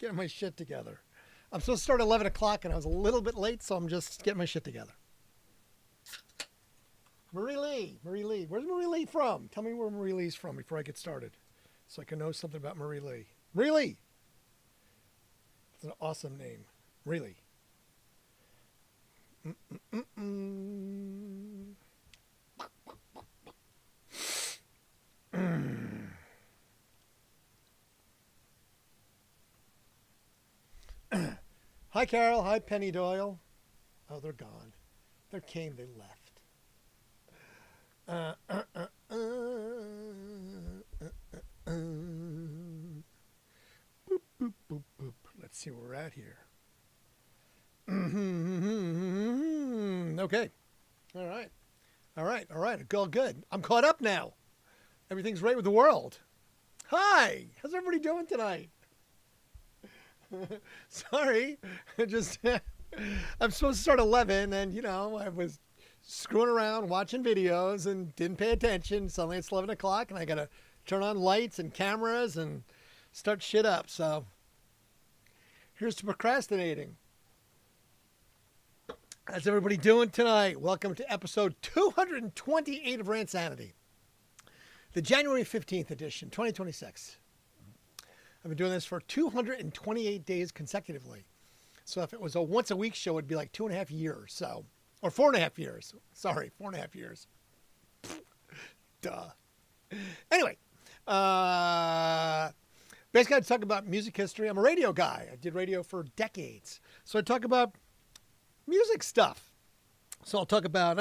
getting my shit together. I'm supposed to start at 11 o'clock, and I was a little bit late, so I'm just getting my shit together. Marie Lee. Where's Marie Lee from? Tell me where Marie Lee's from before I get started, so I can know something about Marie Lee. Marie Lee. It's an awesome name. Marie Lee. Hi, Carol. Hi, Penny Doyle. Oh, they're gone. They came, they left. Boop, boop, boop, boop. Let's see where we're at here. Okay. All right. Go good. I'm caught up now. Everything's right with the world. Hi. How's everybody doing tonight? Sorry. I'm supposed to start 11, and, I was screwing around watching videos and didn't pay attention. Suddenly it's 11 o'clock, and I got to turn on lights and cameras and start shit up. So here's to procrastinating. How's everybody doing tonight? Welcome to episode 228 of Randsanity, the January 15th edition, 2026. I've been doing this for 228 days consecutively. So if it was a once a week show, it'd be like 2.5 years. So, or 4.5 years. Sorry, 4.5 years. Duh. Anyway, basically I talk about music history. I'm a radio guy. I did radio for decades. So I talk about music stuff. So I'll talk about,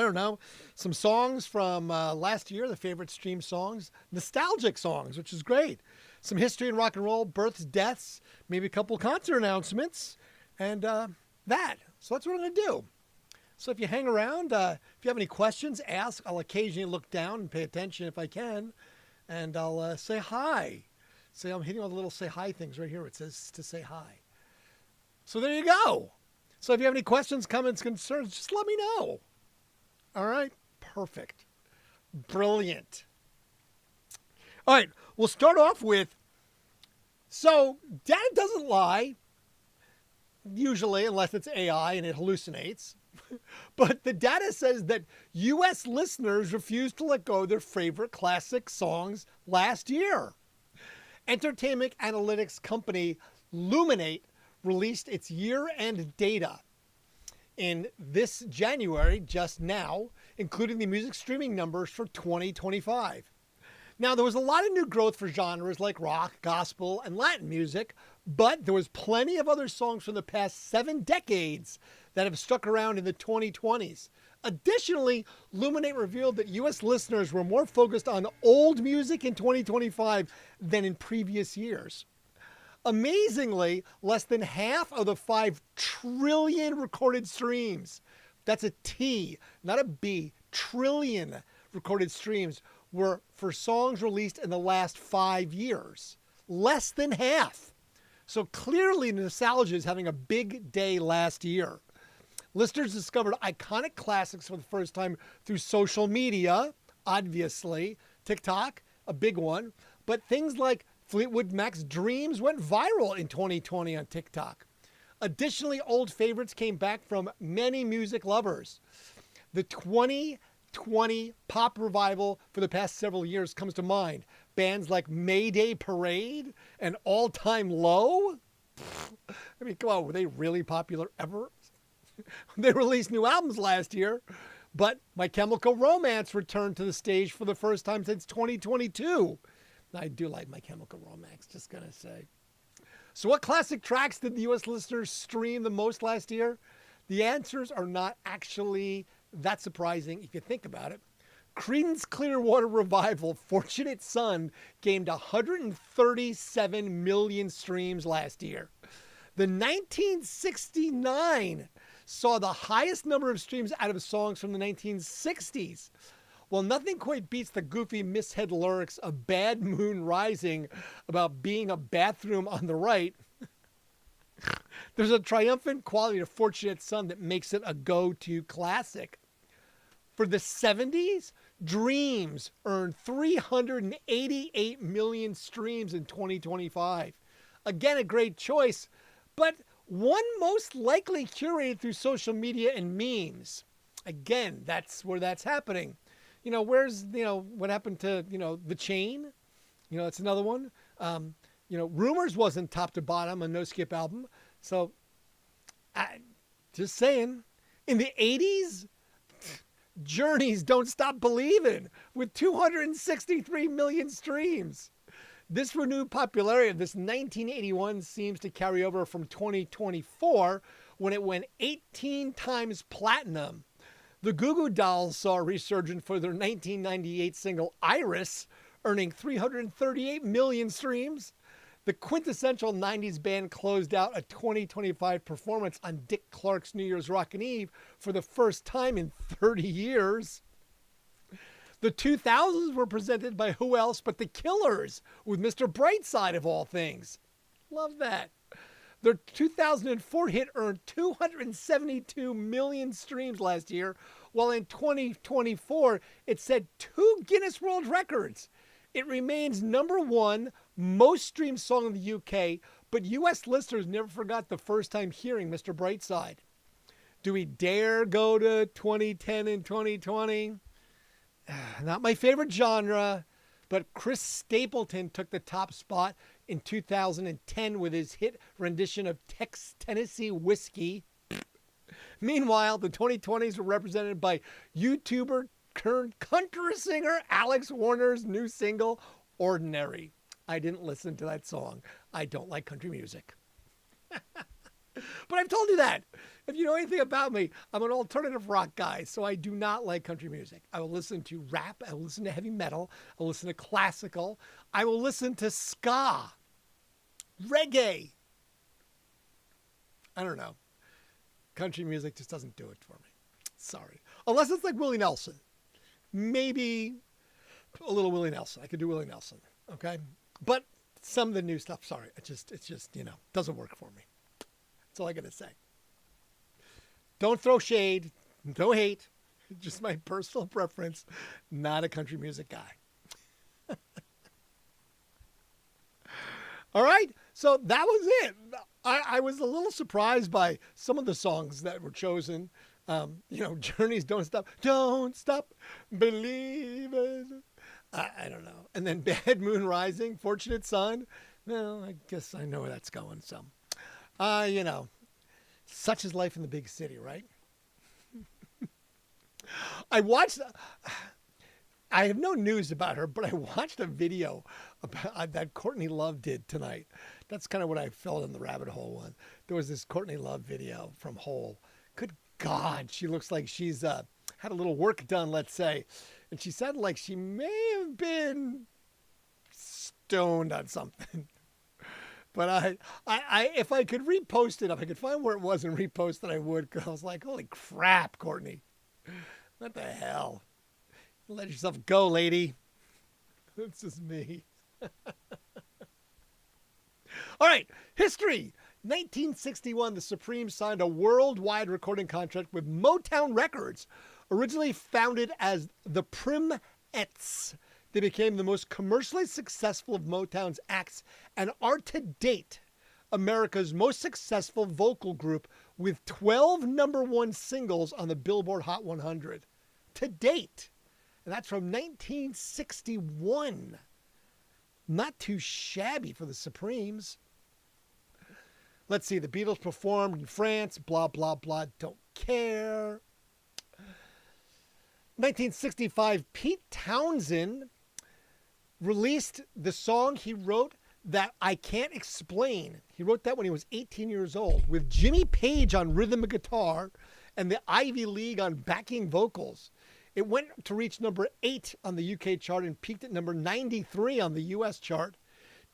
some songs from last year, the favorite stream songs, nostalgic songs, which is great. Some history in rock and roll, births, deaths, maybe a couple concert announcements, and that. So that's what I'm going to do. So if you hang around, if you have any questions, ask. I'll occasionally look down and pay attention if I can, and I'll say hi. I'm hitting all the little say hi things right here where it says to say hi. So there you go. So if you have any questions, comments, concerns, just let me know. All right? Perfect. Brilliant. All right. We'll start off with, so data doesn't lie, usually, unless it's AI and it hallucinates. But the data says that U.S. listeners refused to let go of their favorite classic songs last year. Entertainment analytics company Luminate released its year-end data in this January, just now, including the music streaming numbers for 2025. Now, there was a lot of new growth for genres like rock, gospel, and Latin music, but there was plenty of other songs from the past 7 decades that have stuck around in the 2020s. Additionally, Luminate revealed that U.S. listeners were more focused on old music in 2025 than in previous years. Amazingly, less than half of the 5 trillion recorded streams, that's a T, not a B, trillion recorded streams, were for songs released in the last 5 years. Less than half. So clearly nostalgia is having a big day last year. Listeners discovered iconic classics for the first time through social media, obviously. TikTok, a big one. But things like Fleetwood Mac's Dreams went viral in 2020 on TikTok. Additionally, old favorites came back from many music lovers. The 2020 pop revival for the past several years comes to mind. Bands like Mayday Parade and All Time Low. I mean, come on, were they really popular ever? They released new albums last year, but My Chemical Romance returned to the stage for the first time since 2022. I do like My Chemical Romance, just gonna say. So what classic tracks did the U.S. listeners stream the most last year? The answers are not actually that surprising if you think about it. Creedence Clearwater Revival, Fortunate Son, gained 137 million streams last year. The 1969 saw the highest number of streams out of songs from the 1960s. Well, nothing quite beats the goofy mishead lyrics of Bad Moon Rising about being a bathroom on the right. There's a triumphant quality to Fortunate Son that makes it a go-to classic. For the 70s, Dreams earned 388 million streams in 2025. Again, a great choice, but one most likely curated through social media and memes. Again, that's where that's happening. Where's, what happened to, The Chain? That's another one. Rumors wasn't top to bottom a No Skip album. So, just saying, in the 80s, Journey's Don't Stop Believin' with 263 million streams. This renewed popularity of this 1981 seems to carry over from 2024 when it went 18 times platinum. The Goo Goo Dolls saw a resurgence for their 1998 single Iris, earning 338 million streams. The quintessential 90s band closed out a 2025 performance on Dick Clark's New Year's Rockin' Eve for the first time in 30 years. The 2000s were presented by who else but the Killers, with Mr. Brightside of all things. Love that. Their 2004 hit earned 272 million streams last year, while in 2024 it set 2 Guinness World Records. It remains number 1 most streamed song in the UK, but US listeners never forgot the first time hearing Mr. Brightside. Do we dare go to 2010 and 2020? Not my favorite genre, but Chris Stapleton took the top spot in 2010 with his hit rendition of Tennessee Whiskey. Meanwhile, the 2020s were represented by YouTuber turned country singer Alex Warner's new single, Ordinary. I didn't listen to that song. I don't like country music. But I've told you that. If you know anything about me, I'm an alternative rock guy, so I do not like country music. I will listen to rap. I will listen to heavy metal. I will listen to classical. I will listen to ska, reggae. I don't know. Country music just doesn't do it for me. Sorry. Unless it's like Willie Nelson. Maybe a little Willie Nelson. I could do Willie Nelson. Okay. But some of the new stuff, sorry. It's just, doesn't work for me. That's all I got to say. Don't throw shade. No hate. Just my personal preference. Not a country music guy. All right. So that was it. I was a little surprised by some of the songs that were chosen. Journey's Don't Stop Believing. I don't know. And then Bad Moon Rising, Fortunate Son. Well, I guess I know where that's going. So, such is life in the big city, right? I have no news about her, but I watched a video about that Courtney Love did tonight. That's kind of what I fell in the rabbit hole one. There was this Courtney Love video from Hole. Good God, she looks like she's had a little work done, let's say. And she sounded like she may have been stoned on something. But I if I could repost it, if I could find where it was and repost it, I would. Because I was like, holy crap, Courtney. What the hell? Let yourself go, lady. That's just me. All right, history. 1961, the Supremes signed a worldwide recording contract with Motown Records, originally founded as the Primettes. They became the most commercially successful of Motown's acts and are to date America's most successful vocal group with 12 #1 singles on the Billboard Hot 100. To date. And that's from 1961. Not too shabby for the Supremes. Let's see. The Beatles performed in France. Blah, blah, blah. Don't care. 1965, Pete Townsend released the song he wrote that I Can't Explain. He wrote that when he was 18 years old with Jimmy Page on rhythm and guitar and the Ivy League on backing vocals. It went to reach number 8 on the UK chart and peaked at number 93 on the US chart.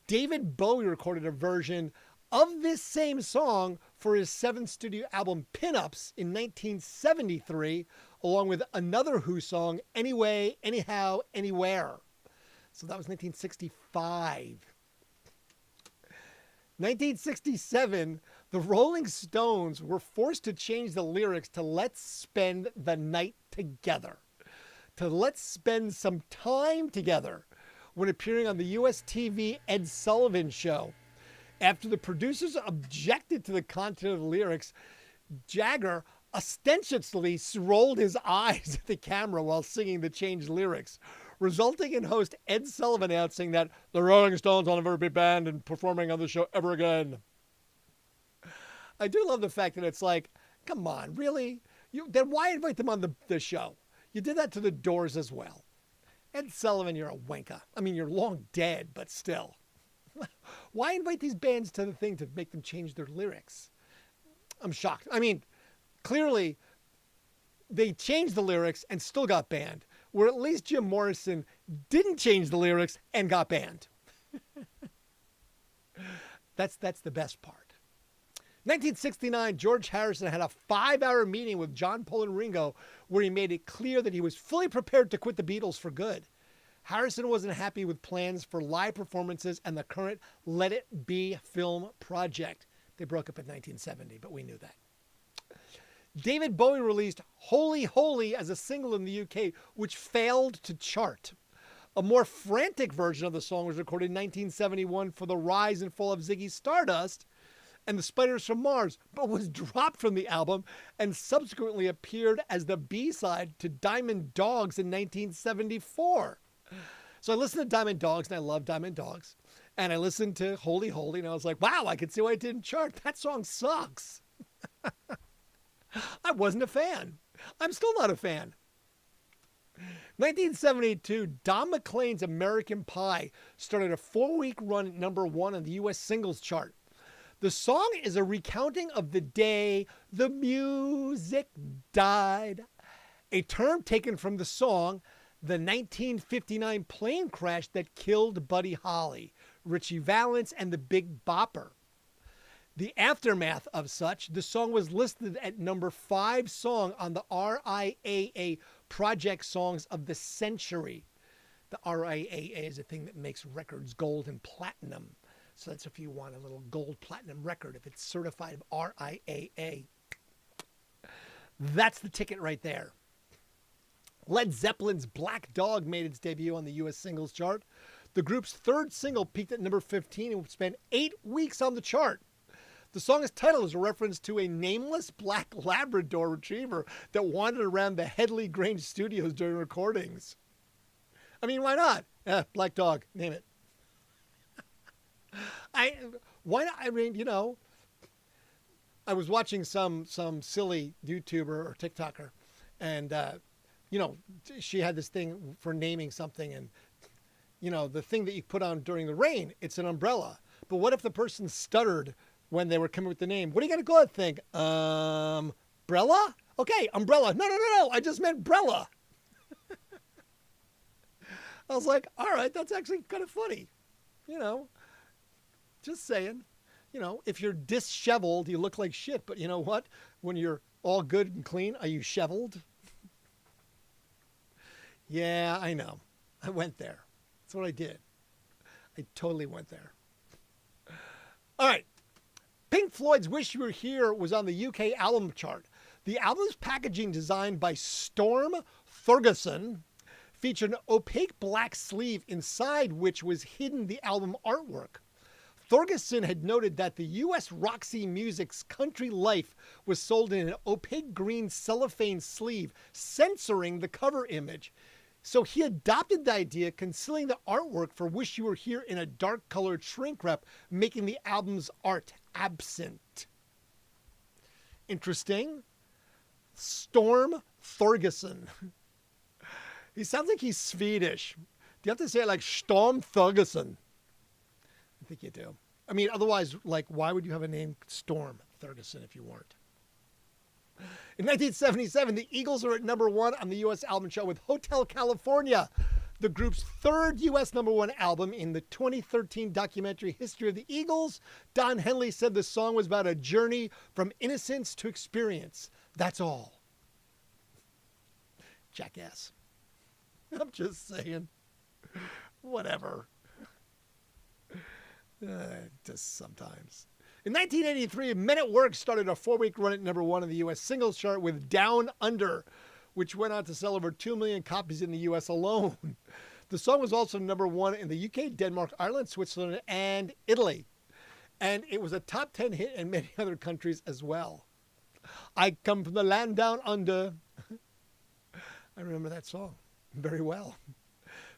David Bowie recorded a version of this same song for his 7th studio album Pinups in 1973, along with another Who song, Anyway, Anyhow, Anywhere. So that was 1965. 1967, the Rolling Stones were forced to change the lyrics to Let's Spend the Night Together, to Let's Spend Some Time Together, when appearing on the US TV Ed Sullivan Show. After the producers objected to the content of the lyrics, Jagger ostentiously rolled his eyes at the camera while singing the changed lyrics, resulting in host Ed Sullivan announcing that the Rolling Stones will never be banned and performing on the show ever again. I do love the fact that it's like, come on, really? Then why invite them on the show? You did that to the Doors as well. Ed Sullivan, you're a wanker. I mean, you're long dead, but still. Why invite these bands to the thing to make them change their lyrics? I'm shocked. I mean, clearly, they changed the lyrics and still got banned, where at least Jim Morrison didn't change the lyrics and got banned. That's the best part. 1969, George Harrison had a 5-hour meeting with John, Paul, and Ringo where he made it clear that he was fully prepared to quit the Beatles for good. Harrison wasn't happy with plans for live performances and the current Let It Be film project. They broke up in 1970, but we knew that. David Bowie released Holy Holy as a single in the UK, which failed to chart. A more frantic version of the song was recorded in 1971 for The Rise and Fall of Ziggy Stardust and the Spiders from Mars, but was dropped from the album and subsequently appeared as the B-side to Diamond Dogs in 1974. So I listened to Diamond Dogs, and I love Diamond Dogs. And I listened to Holy Holy, and I was like, wow, I can see why it didn't chart. That song sucks. I wasn't a fan. I'm still not a fan. 1972, Don McLean's American Pie started a 4-week run at #1 on the U.S. singles chart. The song is a recounting of the day the music died, a term taken from the song, the 1959 plane crash that killed Buddy Holly, Richie Valens, and the Big Bopper. The aftermath of such, the song was listed at #5 song on the RIAA Project Songs of the Century. The RIAA is a thing that makes records gold and platinum. So that's if you want a little gold platinum record, if it's certified RIAA. That's the ticket right there. Led Zeppelin's Black Dog made its debut on the U.S. singles chart. The group's third single peaked at #15 and spent 8 weeks on the chart. The song's title is a reference to a nameless black Labrador retriever that wandered around the Headley Grange studios during recordings. I mean, why not? Black Dog, name it. Why not? I mean, you know, I was watching some silly YouTuber or TikToker, and you know, she had this thing for naming something, and you know, the thing that you put on during the rain, it's an umbrella. But what if the person stuttered when they were coming with the name? What are you gonna call that thing? Umbrella? Okay, umbrella. No. I just meant brella. I was like, all right, that's actually kind of funny, you know. Just saying, you know, if you're disheveled, you look like shit. But you know what? When you're all good and clean, are you shoveled? Yeah, I know. I went there. That's what I did. I totally went there. All right. Pink Floyd's Wish You Were Here was on the UK album chart. The album's packaging, designed by Storm Thorgerson, featured an opaque black sleeve inside which was hidden the album artwork. Thorgerson had noted that the U.S. Roxy Music's Country Life was sold in an opaque green cellophane sleeve, censoring the cover image. So he adopted the idea, concealing the artwork for Wish You Were Here in a dark-colored shrink wrap, making the album's art absent. Interesting. Storm Thorgerson. He sounds like he's Swedish. Do you have to say it like Storm Thorgerson? I think you do. I mean, otherwise, like, why would you have a name Storm Thorgerson if you weren't? In 1977, the Eagles are at #1 on the U.S. album chart with Hotel California, the group's third U.S. #1 album. In the 2013 documentary History of the Eagles, Don Henley said the song was about a journey from innocence to experience. That's all. Jackass. I'm just saying. Whatever. Just sometimes. In 1983, Men at Work started a 4-week run at #1 on the U.S. singles chart with Down Under, which went on to sell over 2 million copies in the U.S. alone. The song was also #1 in the UK, Denmark, Ireland, Switzerland, and Italy. And it was a top 10 hit in many other countries as well. I come from the land down under. I remember that song very well.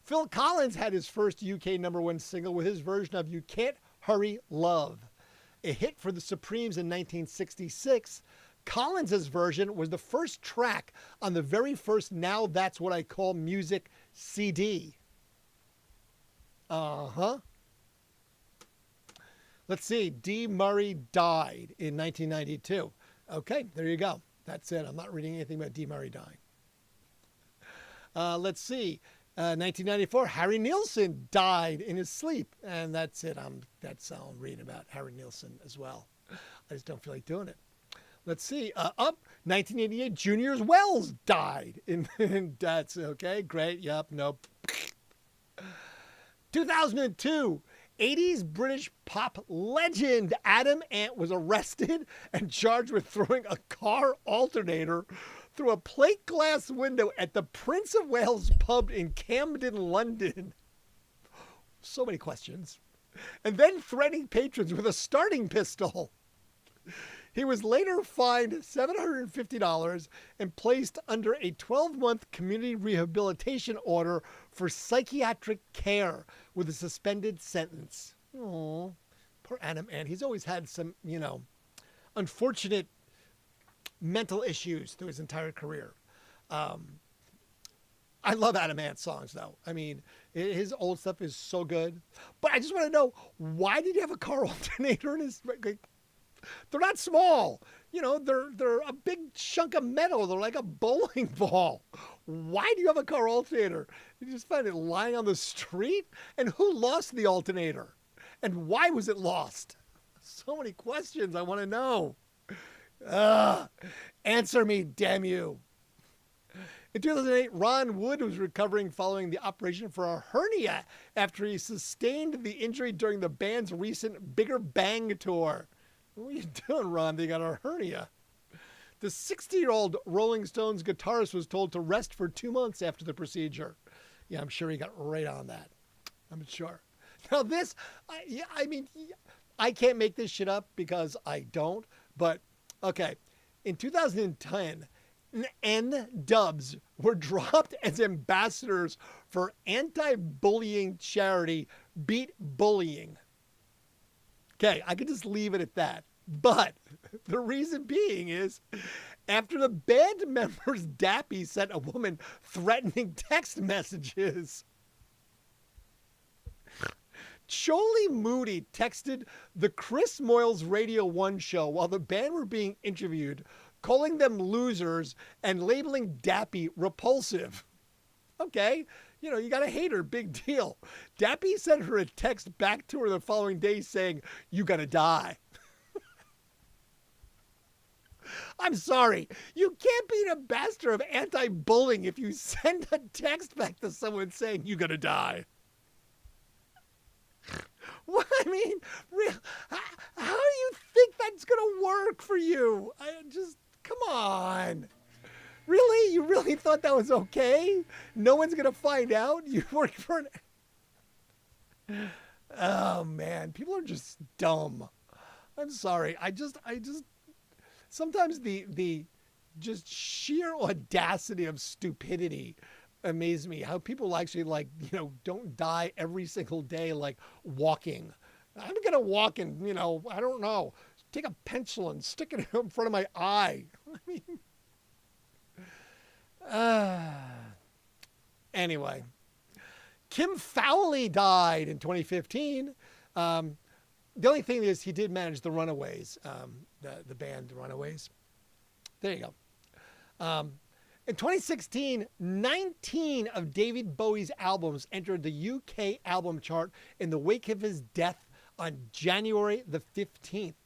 Phil Collins had his first UK #1 single with his version of You Can't Hurry Love, a hit for the Supremes in 1966. Collins' version was the first track on the very first Now That's What I Call Music CD. Let's see. Dee Murray died in 1992. Okay, there you go. That's it. I'm not reading anything about Dee Murray dying. Let's see. 1994, Harry Nilsson died in his sleep. And that's it. That's all I'm reading about Harry Nilsson as well. I just don't feel like doing it. Let's see. 1988, Junior Wells died. And that's okay. Great. Yep. Nope. 2002, 80s British pop legend Adam Ant was arrested and charged with throwing a car alternator through a plate glass window at the Prince of Wales pub in Camden, London. So many questions. And then threatening patrons with a starting pistol. He was later fined $750 and placed under a 12-month community rehabilitation order for psychiatric care with a suspended sentence. Oh, poor Adam Ant. He's always had some, unfortunate mental issues through his entire career. I love Adam Ant's songs, though. I mean, his old stuff is so good. But I just want to know, why did he have a car alternator in his... They're not small. They're a big chunk of metal. They're like a bowling ball. Why do you have a car alternator? You just find it lying on the street? And who lost the alternator? And why was it lost? So many questions I want to know. Answer me, damn you. In 2008, Ron Wood was recovering following the operation for a hernia after he sustained the injury during the band's recent Bigger Bang tour. What are you doing, Ron? They got a hernia. The 60-year-old Rolling Stones guitarist was told to rest for 2 months after the procedure. Yeah, I'm sure he got right on that. I'm sure. Now this, I can't make this shit up because I don't, but okay. In 2010, N-Dubs were dropped as ambassadors for anti-bullying charity Beat Bullying. Okay, I could just leave it at that. But the reason being is after the band members Dappy sent a woman threatening text messages. Choli Moody texted the Chris Moyles Radio 1 show while the band were being interviewed, calling them losers and labeling Dappy repulsive. Okay, you got to hate her, big deal. Dappy sent her a text back to her the following day saying, "You gotta die." I'm sorry. You can't be an ambassador of anti-bullying if you send a text back to someone saying, "You gotta die." What? I mean, how do you think that's going to work for you? Come on. Really? You really thought that was okay? No one's going to find out? You work for an... Oh, man. People are just dumb. I'm sorry. I just... Sometimes the just sheer audacity of stupidity amazes me. How people actually don't die every single day, like walking. I'm going to walk and, I don't know, take a pencil and stick it in front of my eye. I mean... Anyway, Kim Fowley died in 2015. The only thing is he did manage the Runaways, the band Runaways. There you go. In 2016, 19 of David Bowie's albums entered the UK album chart in the wake of his death on January the 15th.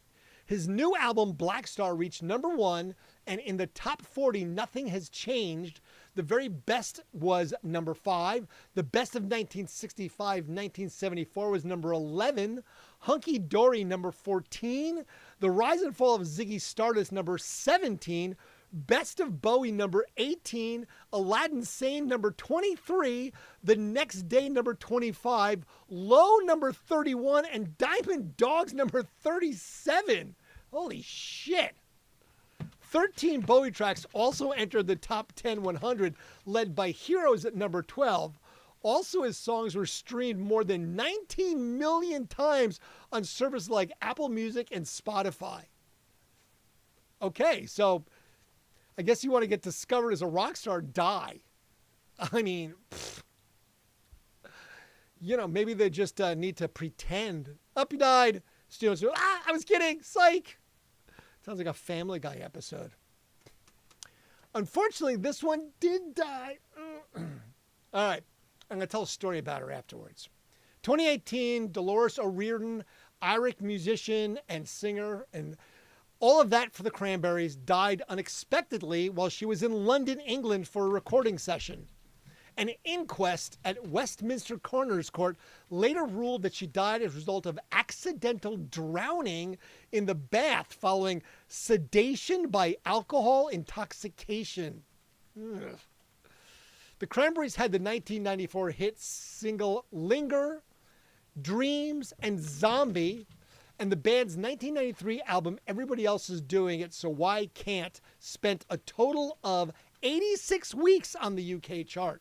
His new album, Black Star, reached #1, and in the top 40, Nothing Has Changed. The very best was #5. The best of 1965-1974 was #11. Hunky Dory, #14. The Rise and Fall of Ziggy Stardust, #17. Best of Bowie number 18, Aladdin Sane number 23, The Next Day number 25, Low number 31, and Diamond Dogs number 37. Holy shit. 13 Bowie tracks also entered the top 10 100, led by Heroes at number 12. Also, his songs were streamed more than 19 million times on services like Apple Music and Spotify. Okay, so I guess you want to get discovered as a rock star, die. I mean, maybe they just need to pretend. Up, you died. Students go, I was kidding. Psych. Sounds like a Family Guy episode. Unfortunately, this one did die. All right. I'm going to tell a story about her afterwards. 2018, Dolores O'Riordan, Irish musician and singer, and all of that for the Cranberries, died unexpectedly while she was in London, England for a recording session. An inquest at Westminster Coroner's Court later ruled that she died as a result of accidental drowning in the bath following sedation by alcohol intoxication. Ugh. The Cranberries had the 1994 hit single Linger, Dreams, and Zombie, and the band's 1993 album Everybody Else Is Doing It, So Why Can't, spent a total of 86 weeks on the UK chart.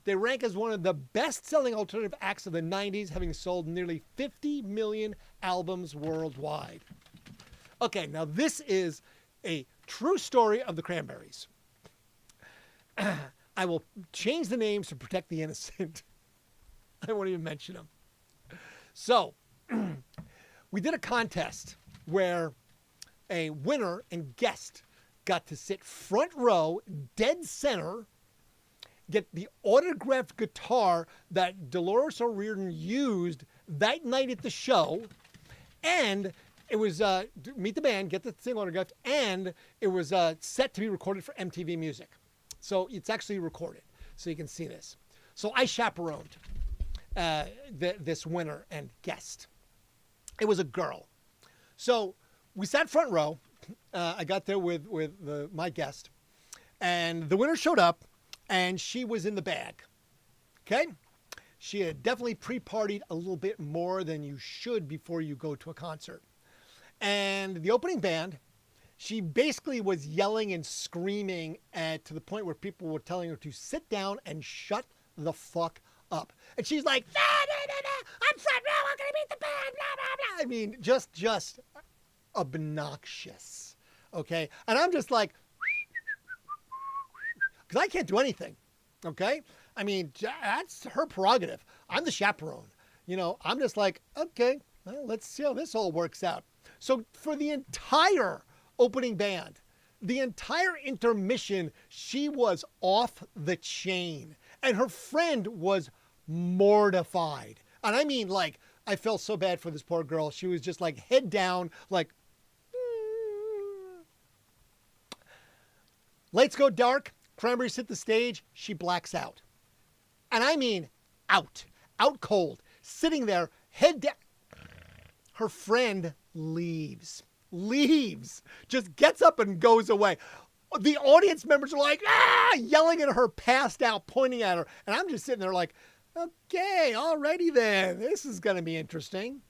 They rank as one of the best-selling alternative acts of the 90s, having sold nearly 50 million albums worldwide. Okay, now this is a true story of the Cranberries. I will change the names to protect the innocent. I won't even mention them. So, we did a contest where a winner and guest got to sit front row, dead center, get the autographed guitar that Dolores O'Riordan used that night at the show, and it was meet the band, get the thing autographed, and it was set to be recorded for MTV Music. So it's actually recorded, so you can see this. So I chaperoned this winner and guest. It was a girl. So we sat front row. I got there with my guest, and the winner showed up, and she was in the bag. Okay? She had definitely pre-partied a little bit more than you should before you go to a concert. And the opening band, she basically was yelling and screaming to the point where people were telling her to sit down and shut the fuck up. And she's like, no, I'm front row, I'm going to meet the band, blah, blah, blah. I mean, just obnoxious. Okay? And I'm just like, because I can't do anything. Okay? I mean, that's her prerogative. I'm the chaperone. I'm just like, okay, well, let's see how this all works out. So for the entire opening band, the entire intermission, she was off the chain. And her friend was mortified. And I mean, like, I felt so bad for this poor girl. She was just like head down, like, Lights go dark. Cranberries hit the stage. She blacks out. And I mean out cold, sitting there, head down. Her friend leaves, just gets up and goes away. The audience members are like, yelling at her, passed out, pointing at her. And I'm just sitting there like, okay, alrighty then. This is going to be interesting.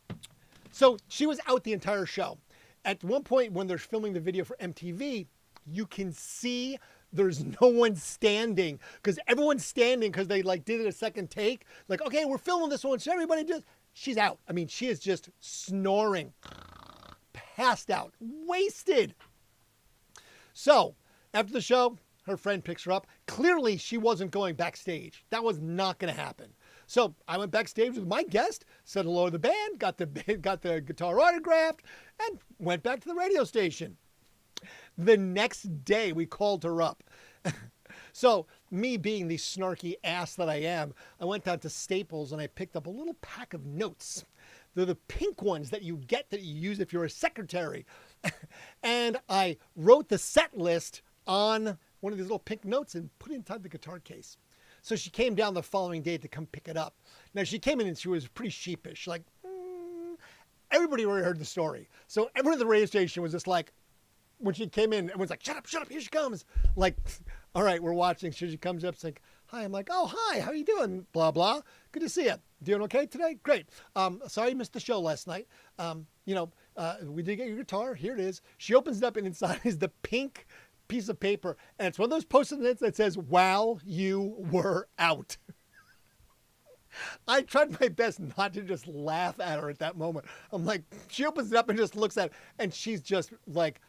So she was out the entire show. At one point when they're filming the video for MTV, you can see there's no one standing because everyone's standing because they like did it a second take. Like, okay, we're filming this one. So everybody just, she's out. I mean, she is just snoring, passed out, wasted. So after the show, her friend picks her up. Clearly she wasn't going backstage. That was not going to happen. So I went backstage with my guest, said hello to the band, got the guitar autographed, and went back to the radio station. The next day, we called her up. So me being the snarky ass that I am, I went down to Staples and I picked up a little pack of notes. They're the pink ones that you get that you use if you're a secretary. And I wrote the set list on one of these little pink notes and put it inside the guitar case. So she came down the following day to come pick it up. Now she came in and she was pretty sheepish. Like, everybody already heard the story. So everyone at the radio station was just like, when she came in, everyone's like, shut up, here she comes. Like, all right, we're watching. She comes up, it's like, hi. I'm like, oh, hi, how you doing? Blah, blah. Good to see you. Doing okay today? Great. Sorry you missed the show last night. We did get your guitar. Here it is. She opens it up, and inside is the pink piece of paper. And it's one of those Post-it notes that says, while you were out. I tried my best not to just laugh at her at that moment. I'm like, she opens it up and just looks at it, and she's just like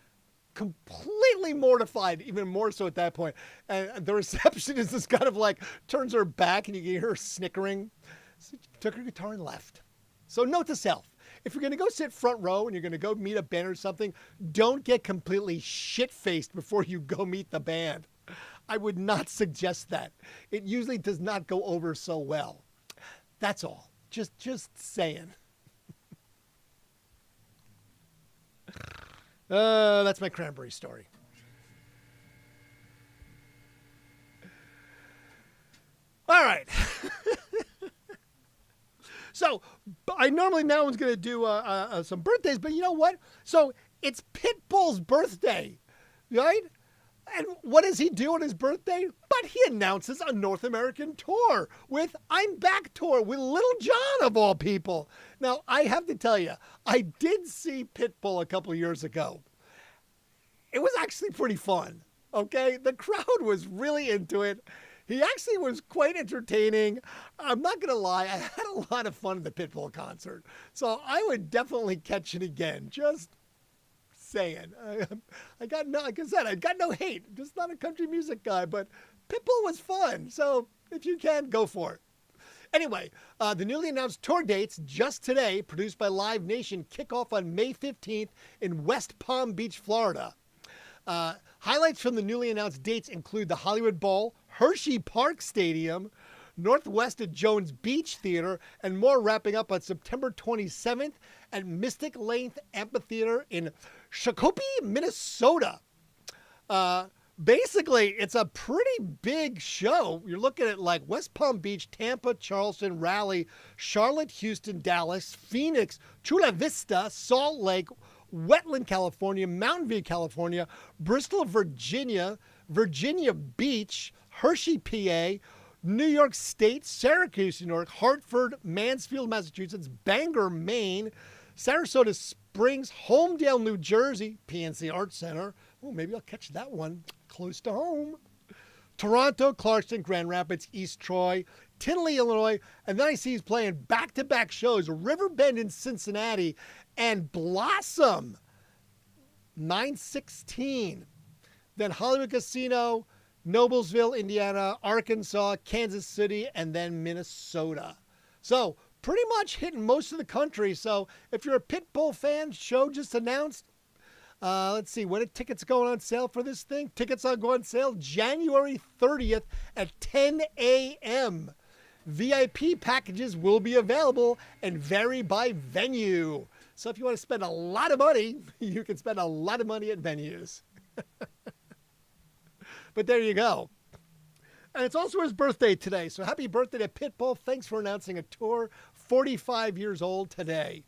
completely mortified, even more so at that point. And the receptionist is kind of like turns her back, and you can hear her snickering. So she took her guitar and left. So note to self, if you're going to go sit front row and you're going to go meet a band or something, don't get completely shit-faced before you go meet the band. I would not suggest that. It usually does not go over so well. That's all. Just saying. That's my cranberry story. All right. So I normally now one's going to do some birthdays, but you know what? So it's Pitbull's birthday, right? And what does he do on his birthday? But he announces a North American tour with I'm Back tour with Little John of all people. Now, I have to tell you, I did see Pitbull a couple of years ago. It was actually pretty fun, okay? The crowd was really into it. He actually was quite entertaining. I'm not going to lie, I had a lot of fun at the Pitbull concert. So I would definitely catch it again. Just saying. Like I said, I got no hate. Just not a country music guy, but Pitbull was fun. So if you can, go for it. Anyway, the newly announced tour dates just today, produced by Live Nation, kick off on May 15th in West Palm Beach, Florida. Highlights from the newly announced dates include the Hollywood Bowl, Hershey Park Stadium, Northwest at Jones Beach Theater, and more wrapping up on September 27th at Mystic Lake Amphitheater in Shakopee, Minnesota. Basically, it's a pretty big show. You're looking at like West Palm Beach, Tampa, Charleston, Raleigh, Charlotte, Houston, Dallas, Phoenix, Chula Vista, Salt Lake, Wetland, California, Mountain View, California, Bristol, Virginia, Virginia Beach, Hershey, PA, New York State, Syracuse, New York, Hartford, Mansfield, Massachusetts, Bangor, Maine, Sarasota Springs, Homedale, New Jersey, PNC Arts Center. Oh, maybe I'll catch that one close to home. Toronto, Clarkston, Grand Rapids, East Troy, Tinley, Illinois, and then I see he's playing back-to-back shows, Riverbend in Cincinnati, and Blossom, 9/16. Then Hollywood Casino, Noblesville, Indiana, Arkansas, Kansas City, and then Minnesota. So pretty much hitting most of the country. So if you're a Pitbull fan, show just announced. Let's see, when are tickets going on sale for this thing? Tickets are going on sale January 30th at 10 a.m. VIP packages will be available and vary by venue. So if you want to spend a lot of money, you can spend a lot of money at venues. But there you go. And it's also his birthday today. So happy birthday to Pitbull. Thanks for announcing a tour. 45 years old today.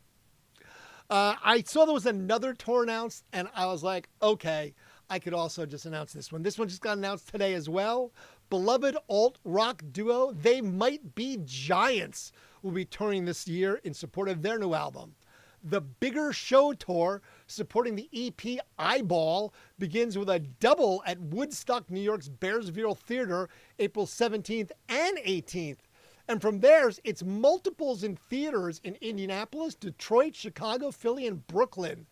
I saw there was another tour announced, and I was like, okay, I could also just announce this one. This one just got announced today as well. Beloved alt-rock duo, They Might Be Giants, will be touring this year in support of their new album. The Bigger Show Tour, supporting the EP Eyeball, begins with a double at Woodstock, New York's Bearsville Theater, April 17th and 18th. And from there, it's multiples in theaters in Indianapolis, Detroit, Chicago, Philly, and Brooklyn.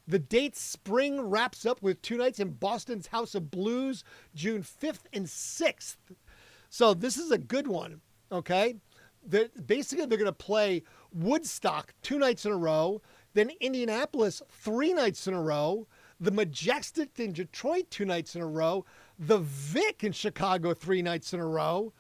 The date spring wraps up with 2 nights in Boston's House of Blues, June 5th and 6th. So this is a good one, okay? Basically, they're going to play Woodstock 2 nights in a row, then Indianapolis 3 nights in a row, the Majestic in Detroit 2 nights in a row, the Vic in Chicago 3 nights in a row,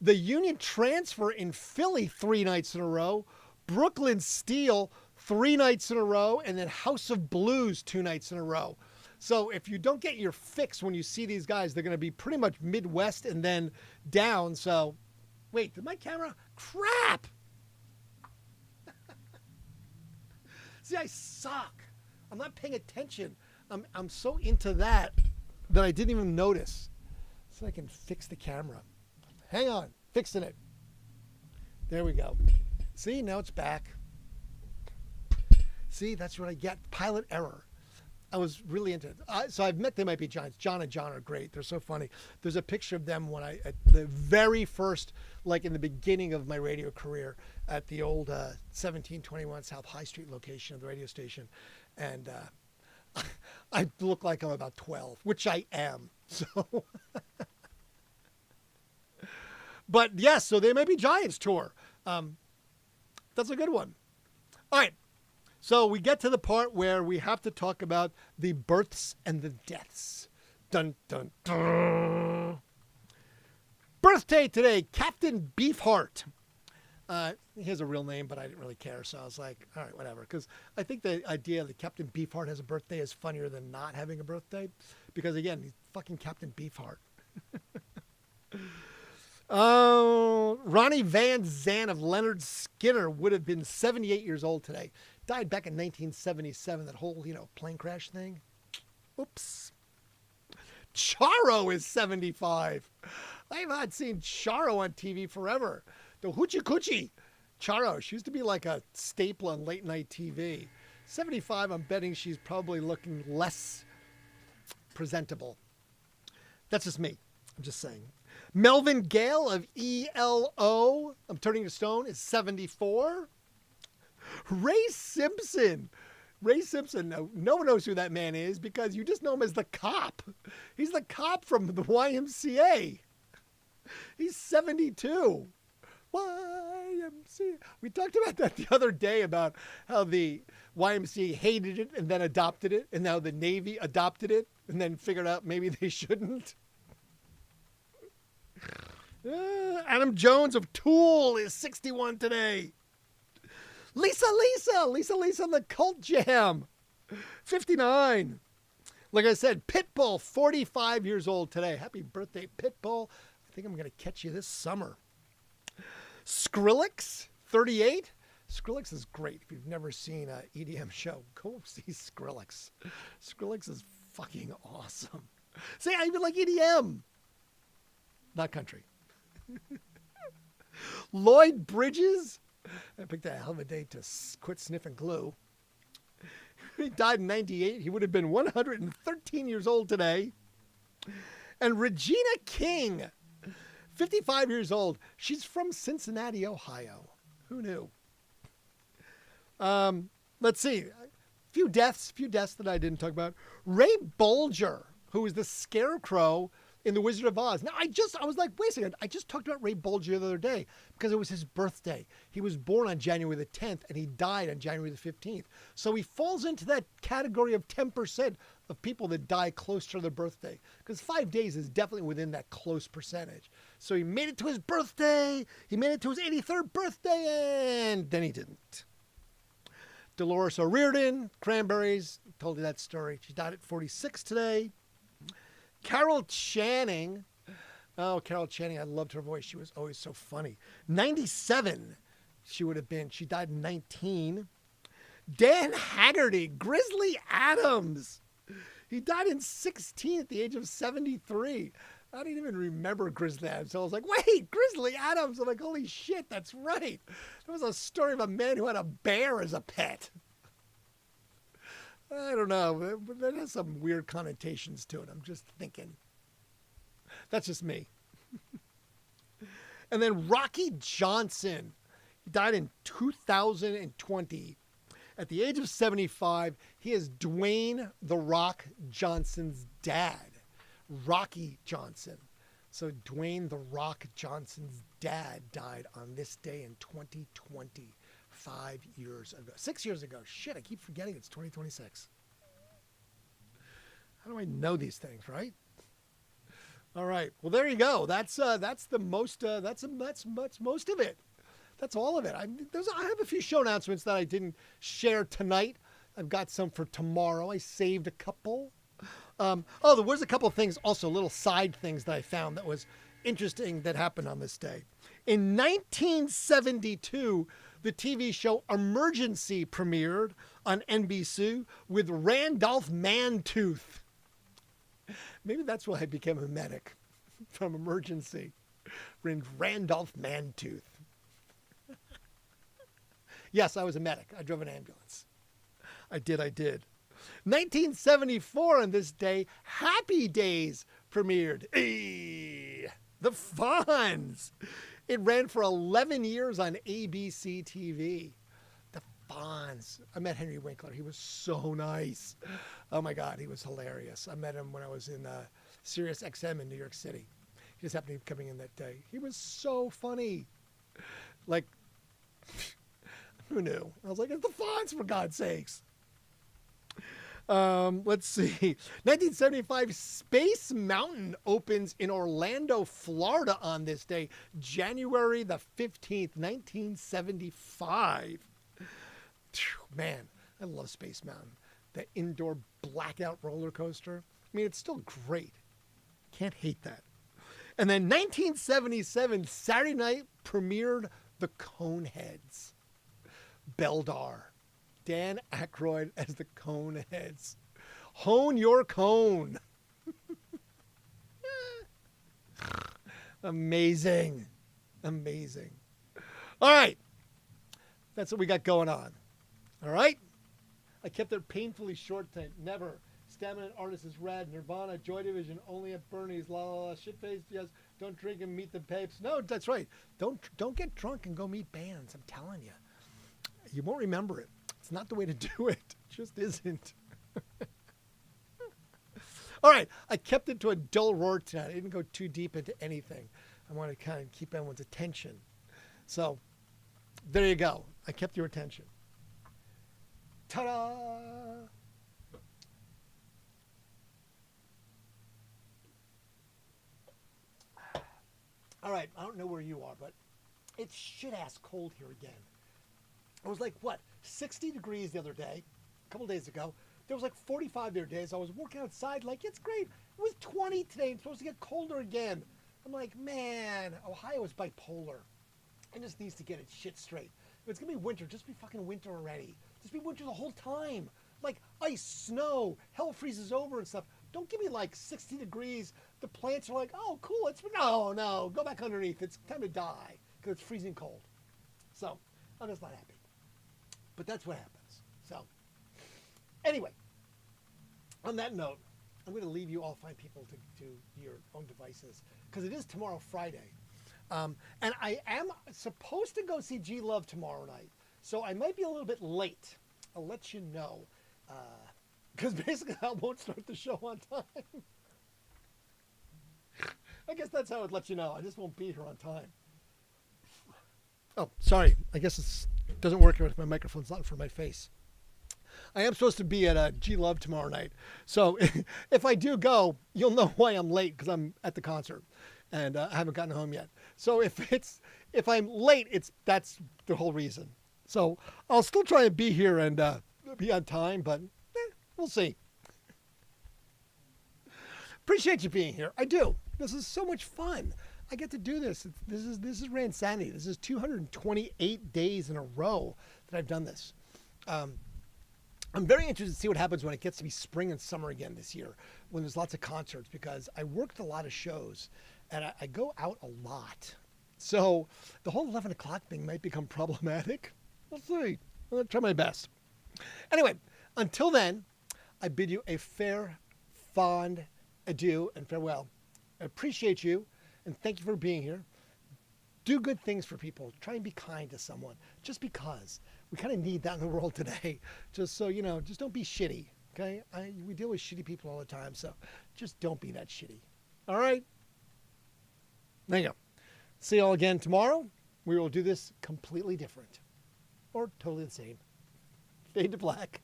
the Union Transfer in Philly 3 nights in a row, Brooklyn Steel 3 nights in a row, and then House of Blues 2 nights in a row. So if you don't get your fix when you see these guys, they're going to be pretty much Midwest and then down. So, wait, did my camera? Crap! See, I suck. I'm not paying attention. I'm so into that I didn't even notice. So I can fix the camera. Hang on, fixing it. There we go. See, now it's back. See, that's what I get. Pilot error. I was really into it. So I've met They Might Be Giants. John and John are great. They're so funny. There's a picture of them when at the very first, like in the beginning of my radio career at the old 1721 South High Street location of the radio station. And I look like I'm about 12, which I am. So, but yes, so They Might Be Giants tour. That's a good one. All right. So we get to the part where we have to talk about the births and the deaths. Dun, dun, dun. Birthday today, Captain Beefheart. He has a real name, but I didn't really care. So I was like, all right, whatever. Because I think the idea that Captain Beefheart has a birthday is funnier than not having a birthday. Because, again, he's fucking Captain Beefheart. Ronnie Van Zant of Leonard Skinner would have been 78 years old today. Died back in 1977, that whole, plane crash thing. Oops. Charo is 75. I've not seen Charo on TV forever. The Hoochie Coochie. Charo, she used to be like a staple on late night TV. 75, I'm betting she's probably looking less presentable. That's just me. I'm just saying. Melvin Gale of ELO, I'm Turning to Stone, is 74. Ray Simpson. No one knows who that man is because you just know him as the cop. He's the cop from the YMCA. He's 72. YMCA. We talked about that the other day about how the YMCA hated it and then adopted it, and now the Navy adopted it and then figured out maybe they shouldn't. Adam Jones of Tool is 61 today. Lisa, the Cult Jam, 59. Like I said, Pitbull, 45 years old today. Happy birthday, Pitbull. I think I'm going to catch you this summer. Skrillex, 38. Skrillex is great. If you've never seen an EDM show, go see Skrillex. Skrillex is fucking awesome. See, I even like EDM. Not country. Lloyd Bridges. I picked a hell of a day to quit sniffing glue. He died in 98. He would have been 113 years old today. And Regina King, 55 years old. She's from Cincinnati, Ohio. Who knew? Let's see. A few deaths that I didn't talk about. Ray Bolger, who was the Scarecrow in The Wizard of Oz. Now, I was like, wait a second. I just talked about Ray Bolger the other day because it was his birthday. He was born on January the 10th and he died on January the 15th. So he falls into that category of 10% of people that die close to their birthday because 5 days is definitely within that close percentage. So he made it to his birthday. He made it to his 83rd birthday and then he didn't. Dolores O'Riordan, Cranberries, told you that story. She died at 46 today. Carol Channing. Oh, Carol Channing. I loved her voice. She was always so funny. 97 she would have been. She died in 19. Dan Haggerty. Grizzly Adams. He died in 16 at the age of 73. I didn't even remember Grizzly Adams. So I was like, wait, Grizzly Adams. I'm like, holy shit, that's right. There was a story of a man who had a bear as a pet. I don't know, but that has some weird connotations to it. I'm just thinking. That's just me. And then Rocky Johnson. He died in 2020. At the age of 75, he is Dwayne "The Rock" Johnson's dad. Rocky Johnson. So Dwayne "The Rock" Johnson's dad died on this day in 2020. 5 years ago. 6 years ago. Shit, I keep forgetting it's 2026. How do I know these things, right? All right. Well, there you go. That's the most. That's most of it. That's all of it. I have a few show announcements that I didn't share tonight. I've got some for tomorrow. I saved a couple. There was a couple of things, also little side things that I found that was interesting that happened on this day. In 1972, the TV show Emergency premiered on NBC with Randolph Mantooth. Maybe that's why I became a medic from emergency. Randolph Mantooth. Yes, I was a medic. I drove an ambulance. I did. 1974 on this day, Happy Days premiered. Hey, the Fonz. It ran for 11 years on ABC TV. The Fonz. I met Henry Winkler. He was so nice. Oh my God, he was hilarious. I met him when I was in Sirius XM in New York City. He just happened to be coming in that day. He was so funny. Like, who knew? I was like, it's the Fonz, for God's sakes. Let's see. 1975, Space Mountain opens in Orlando, Florida on this day, January the 15th, 1975. Man, I love Space Mountain. The indoor blackout roller coaster. I mean, it's still great. Can't hate that. And then 1977, Saturday night premiered The Coneheads. Beldar. Dan Aykroyd as the Coneheads. Hone your cone. Amazing. Amazing. All right. That's what we got going on. All right. I kept it painfully short tonight. Never. Stamina Artist is rad. Nirvana, Joy Division, only at Bernie's. La la la. Shitface, yes. Don't drink and meet the papes. No, that's right. Don't get drunk and go meet bands. I'm telling you. You won't remember it. It's not the way to do it. It just isn't. All right. I kept it to a dull roar tonight. I didn't go too deep into anything. I want to kind of keep everyone's attention. So there you go. I kept your attention. Ta-da! All right. I don't know where you are, but it's shit-ass cold here again. It was like, 60 degrees the other day, a couple days ago. There was like 45 the other days. I was working outside like, it's great. It was 20 today. It's supposed to get colder again. I'm like, man, Ohio is bipolar. It just needs to get its shit straight. If it's going to be winter, just be fucking winter already. Just be winter the whole time. Like ice, snow, hell freezes over and stuff. Don't give me like 60 degrees. The plants are like, oh, cool. No, go back underneath. It's time to die because it's freezing cold. So I'm just not happy. But that's what happens. So, anyway, on that note, I'm going to leave you all fine people to do your own devices because it is tomorrow, Friday. And I am supposed to go see G Love tomorrow night. So I might be a little bit late. I'll let you know. Because basically I won't start the show on time. I guess that's how I'd let you know. I just won't be here on time. Oh, sorry. I guess it doesn't work with my microphone's not for my face. I am supposed to be at G Love tomorrow night. So if I do go, you'll know why I'm late because I'm at the concert and I haven't gotten home yet. So if I'm late, that's the whole reason. So I'll still try and be here and be on time, but we'll see. Appreciate you being here. I do. This is so much fun. I get to do this. This is Randsanity. This is 228 days in a row that I've done this. I'm very interested to see what happens when it gets to be spring and summer again this year, when there's lots of concerts, because I worked a lot of shows and I go out a lot. So the whole 11 o'clock thing might become problematic. We'll see. I'm going to try my best. Anyway, until then, I bid you a fair, fond adieu and farewell. I appreciate you. And thank you for being here. Do good things for people. Try and be kind to someone. Just because. We kind of need that in the world today. Just so, just don't be shitty. Okay? We deal with shitty people all the time. So just don't be that shitty. All right? There you go. See you all again tomorrow. We will do this completely different. Or totally the same. Fade to black.